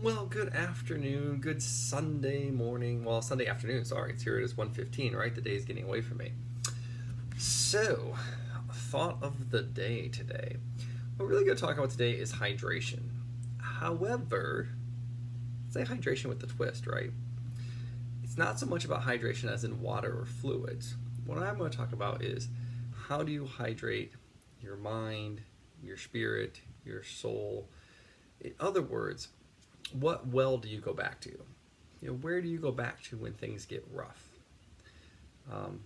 Well, good afternoon, good Sunday morning. Well, Sunday afternoon, sorry. It's here. It is 1:15, right? The day is getting away from me. So, thought of the day today. What we're really going to talk about today is hydration. However, say hydration with the twist, right? It's not so much about hydration as in water or fluids. What I'm going to talk about is how do you hydrate your mind, your spirit, your soul? In other words, what well do you go back to? Where do you go back to when things get rough? Um,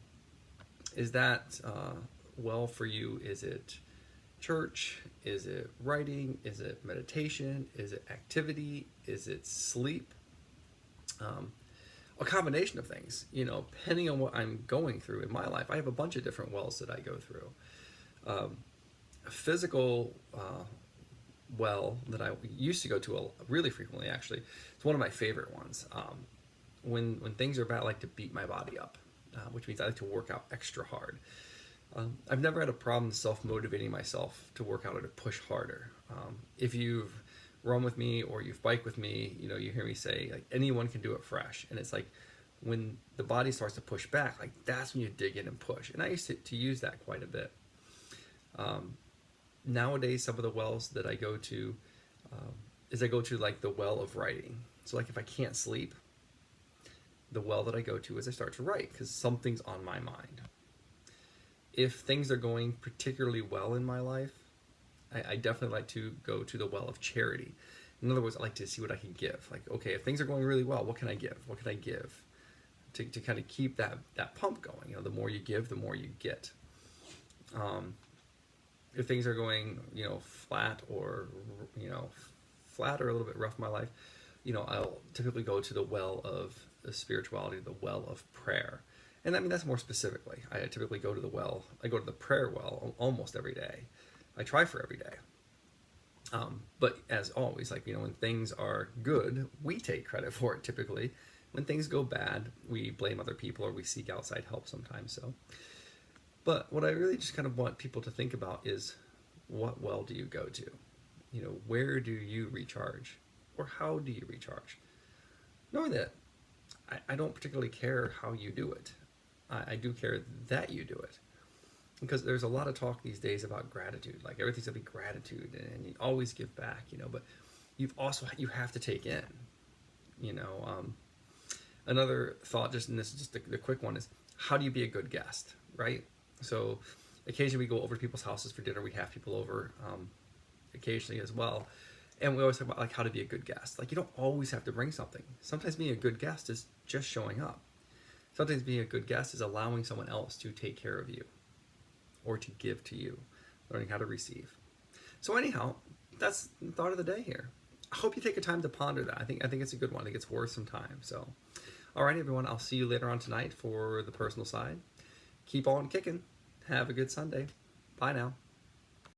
is that well for you? Is it church? Is it writing? Is it meditation? Is it activity? Is it sleep? Um, a combination of things, depending on what I'm going through in my life. I have a bunch of different wells that I go through. Um, a physical well that I used to go to really frequently, actually. It's one of my favorite ones. When things are bad, I like to beat my body up, which means I like to work out extra hard. I've never had a problem self-motivating myself to work out or to push harder. If you've run with me or you've biked with me, you hear me say, like, anyone can do it fresh. And it's like, when the body starts to push back, like, that's when you dig in and push. And I used to use that quite a bit. Nowadays, some of the wells that I go to is I go to like the well of writing. So like if I can't sleep, the well that I go to is I start to write because something's on my mind. If things are going particularly well in my life, I definitely like to go to the well of charity. In other words, I like to see what I can give. Like, okay, if things are going really well, what can I give? What can I give to kind of keep that pump going? The more you give, the more you get. If things are going, flat or, flat or a little bit rough in my life, I'll typically go to the well of spirituality, the well of prayer. And I mean, that's more specifically. I typically go to I go to the prayer well almost every day. I try for every day. But as always, like, when things are good, we take credit for it typically. When things go bad, we blame other people or we seek outside help sometimes. But what I really just kind of want people to think about is, what well do you go to? Where do you recharge? Or how do you recharge? Knowing that I don't particularly care how you do it. I do care that you do it. Because there's a lot of talk these days about gratitude. Like, everything's going to be gratitude and you always give back, but you have to take in, another thought, just, and this is just the quick one, is how do you be a good guest, right? So occasionally we go over to people's houses for dinner. We have people over occasionally as well. And we always talk about, like, how to be a good guest. Like, you don't always have to bring something. Sometimes being a good guest is just showing up. Sometimes being a good guest is allowing someone else to take care of you or to give to you, learning how to receive. So anyhow, that's the thought of the day here. I hope you take a time to ponder that. I think it's a good one. I think it's worth some time. So, all right, everyone. I'll see you later on tonight for the personal side. Keep on kicking. Have a good Sunday. Bye now.